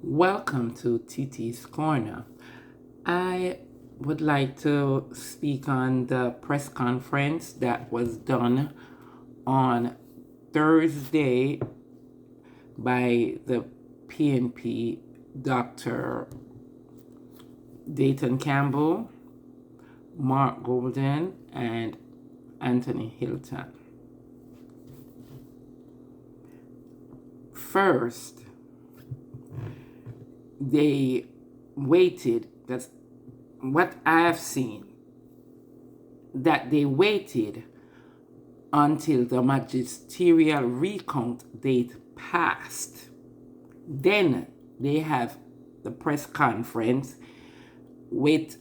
Welcome to TT's Corner. I would like to speak on the press conference that was done on Thursday by the PNP Dr. Dayton Campbell, Mark Golden, and Anthony Hilton. First, they waited, that's what I have seen, that they waited until the magisterial recount date passed. Then they have the press conference with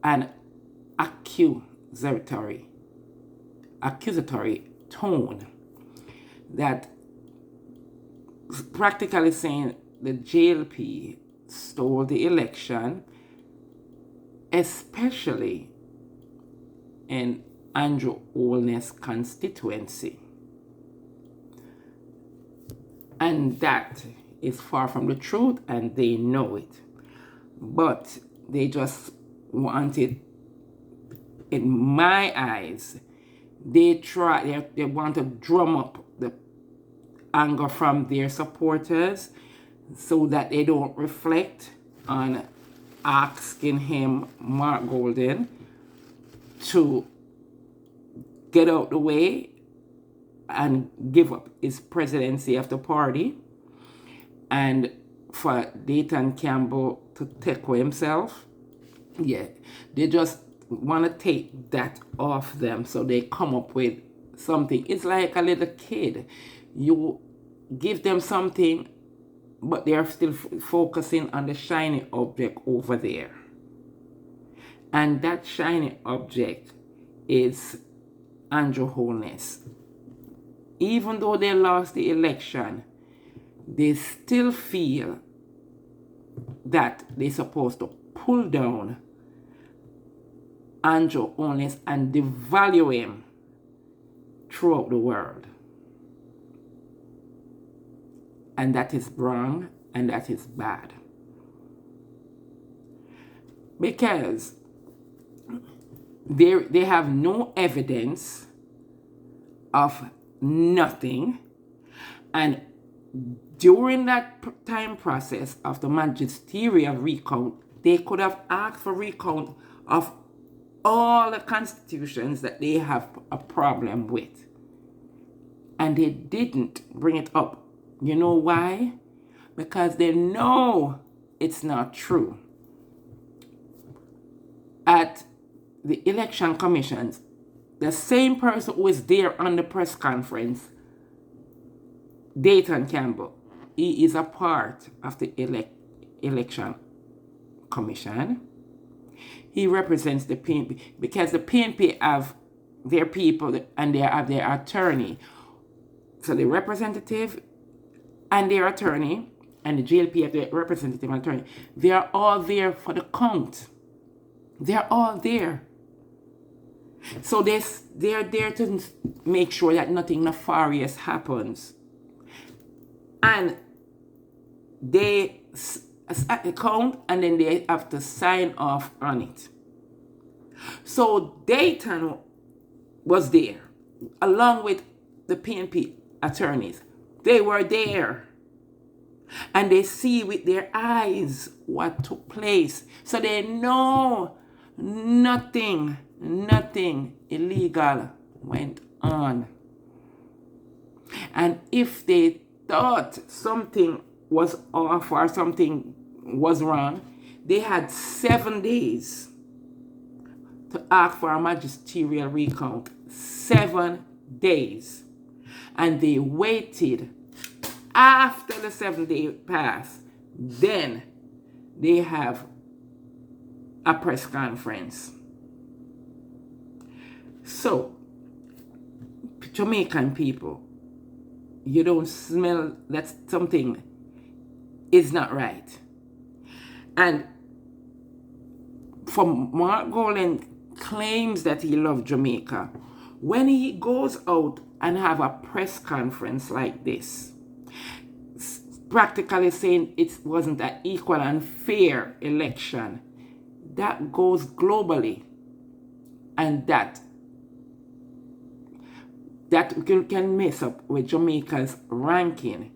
an accusatory tone that practically saying the JLP stole the election, especially in Andrew Holness constituency. And that is far from the truth, and they know it. But they just wanted, in my eyes, they want to drum up the anger from their supporters so that they don't reflect on asking him, Mark Golden, to get out the way and give up his presidency of the party, and for Dayton Campbell to take away himself. Yeah, they just want to take that off them, so they come up with something. It's like a little kid. You give them something, but they are still focusing on the shiny object over there. And that shiny object is Andrew Holness. Even though they lost the election, they still feel that they're supposed to pull down Andrew Holness and devalue him throughout the world. And that is wrong, and that is bad. Because they have no evidence of nothing, and during that time process of the magisterial recount, they could have asked for recount of all the constitutions that they have a problem with, and they didn't bring it up. You know why? Because they know it's not true. At the election commissions, the same person who is there on the press conference, Dayton Campbell, he is a part of the election commission. He represents the PNP because the PNP have their people and they have their attorney. So the representative and their attorney, and the JLP have their representative and attorney, they are all there for the count. They are all there. So they are there to make sure that nothing nefarious happens. And they at the count, and then they have to sign off on it. So Dayton was there, along with the PNP attorneys. They were there. And they see with their eyes what took place. So they know nothing illegal went on. And if they thought something was off or something was wrong, they had 7 days to ask for a magisterial recount. 7 days. And they waited. After the 7-day pass, then they have a press conference. So, Jamaican people, you don't smell that something is not right. And for Mark Golden claims that he loves Jamaica, when he goes out and have a press conference like this, practically saying it wasn't an equal and fair election. That goes globally, and that can mess up with Jamaica's ranking.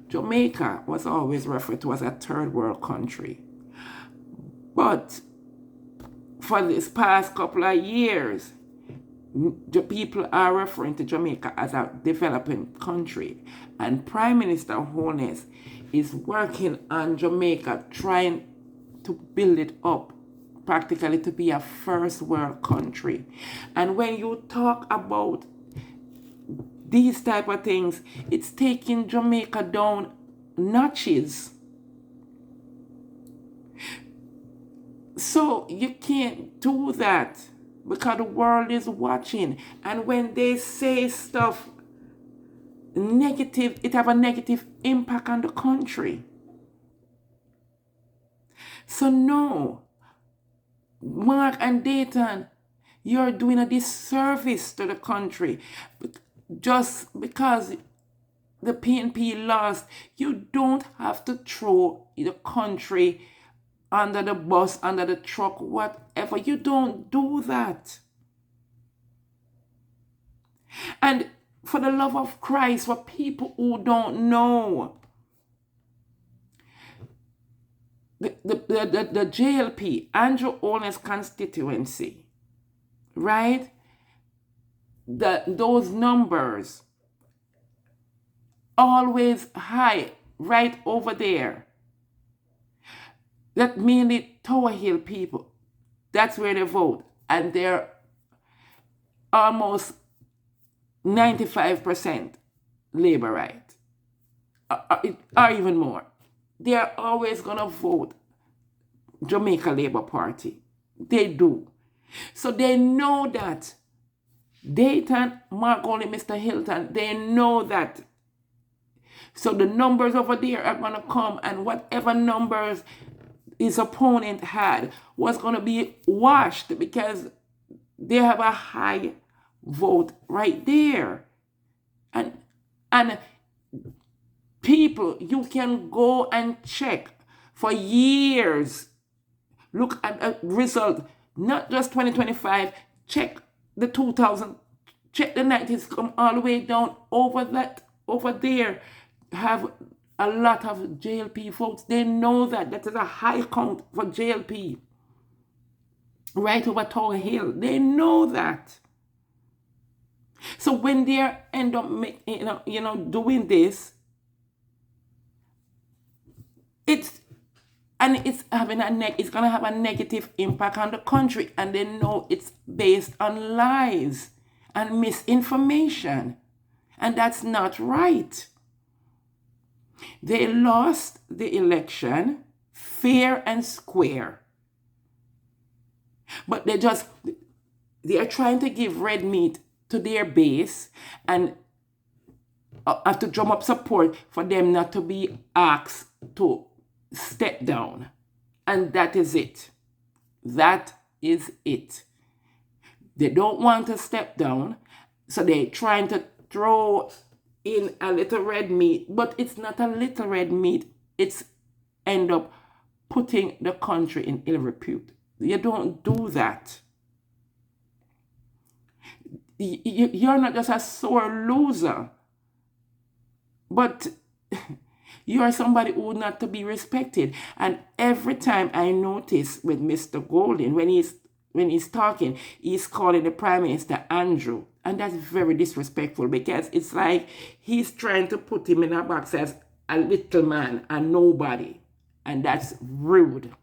Jamaica was always referred to as a third world country, but for this past couple of years, the people are referring to Jamaica as a developing country, and Prime Minister Holness is working on Jamaica, trying to build it up practically to be a first world country. And when you talk about these type of things, it's taking Jamaica down notches. So you can't do that because the world is watching. And when they say stuff negative, it have a negative impact on the country. So no, Mark and Dayton, you're doing a disservice to the country. Just because the PNP lost, you don't have to throw the country under the bus, under the truck, whatever. You don't do that. And for the love of Christ, for people who don't know, the JLP, Andrew Holness constituency, right? Those numbers always high right over there. That mainly Tower Hill people, that's where they vote, and they're almost 95% labor right, or even more. They're always gonna vote Jamaica Labour Party. They do. So they know that. Dayton, Mark only Mr. Hilton, they know that. So the numbers over there are gonna come, and whatever numbers his opponent had was gonna be washed because they have a high vote right there. And people, you can go and check for years. Look at a result, not just 2025, check the 2000, check the 90s, come all the way down over there, have a lot of JLP votes. They know that is a high count for JLP. Right over Tower Hill, they know that. So when they end up doing this, it's gonna have a negative impact on the country, and they know it's based on lies and misinformation, and that's not right. They lost the election fair and square, but they are trying to give red meat to their base and have to drum up support for them not to be asked to step down. And that is it. That is it. They don't want to step down, so they're trying to throw in a little red meat, but it's not a little red meat. It's end up putting the country in ill repute. You don't do that. You're not just a sore loser, but you are somebody who not to be respected. And every time I notice with Mr. Golden, when he's talking, he's calling the Prime Minister Andrew. And that's very disrespectful, because it's like he's trying to put him in a box as a little man, a nobody. And that's rude.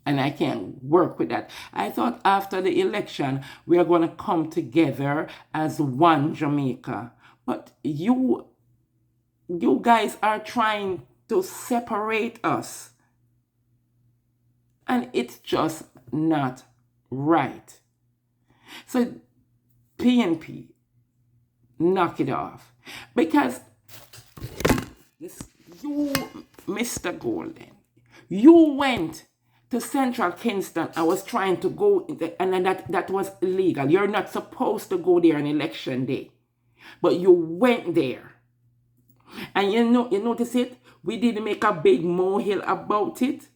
And I can't work with that. I thought after the election, we are going to come together as one Jamaica. But you guys are trying to separate us. And it's just not right. So PNP, knock it off. Because you, Mr. Golden, you went to Central Kingston. I was trying to go, and that was illegal. You're not supposed to go there on election day. But you went there. And you notice it? We didn't make a big molehill about it.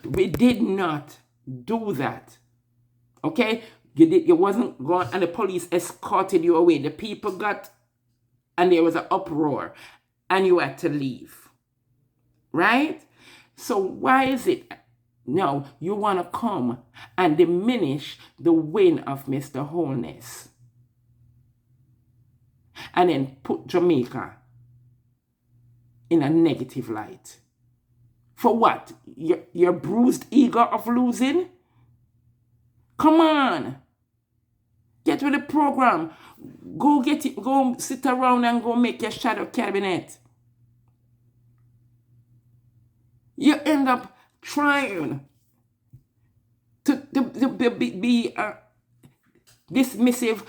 We did not do that. Okay? You wasn't gone and the police escorted you away. The people got, and there was an uproar, and you had to leave. Right? So why is it now you want to come and diminish the win of Mr. Holness and then put Jamaica in a negative light? For what? Your bruised ego of losing? Come on. Get with the program. Go get it. Go sit around and go make your shadow cabinet. You end up trying to be dismissive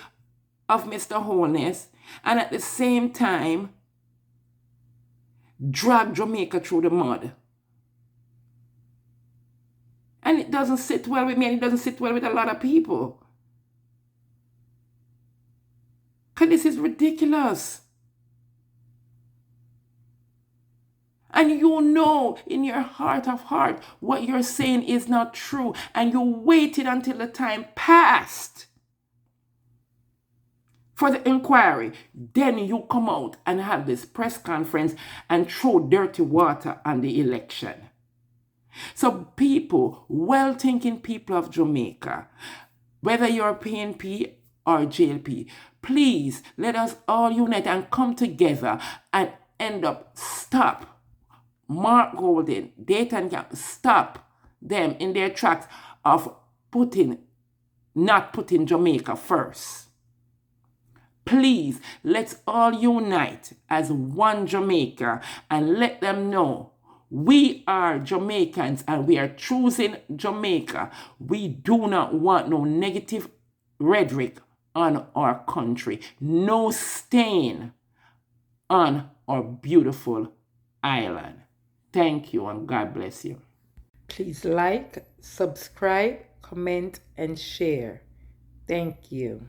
of Mr. Holness and at the same time drag Jamaica through the mud. And it doesn't sit well with me, and it doesn't sit well with a lot of people. Because this is ridiculous. And you know in your heart of heart what you're saying is not true. And you waited until the time passed for the inquiry. Then you come out and have this press conference and throw dirty water on the election. So people, well-thinking people of Jamaica, whether you're PNP or JLP, please let us all unite and come together and end up stop Mark Golden, Dayton Camp, stop them in their tracks of not putting Jamaica first. Please, let's all unite as one Jamaica and let them know we are Jamaicans and we are choosing Jamaica. We do not want no negative rhetoric on our country. No stain on our beautiful island. Thank you and God bless you. Please like, subscribe, comment, and share. Thank you.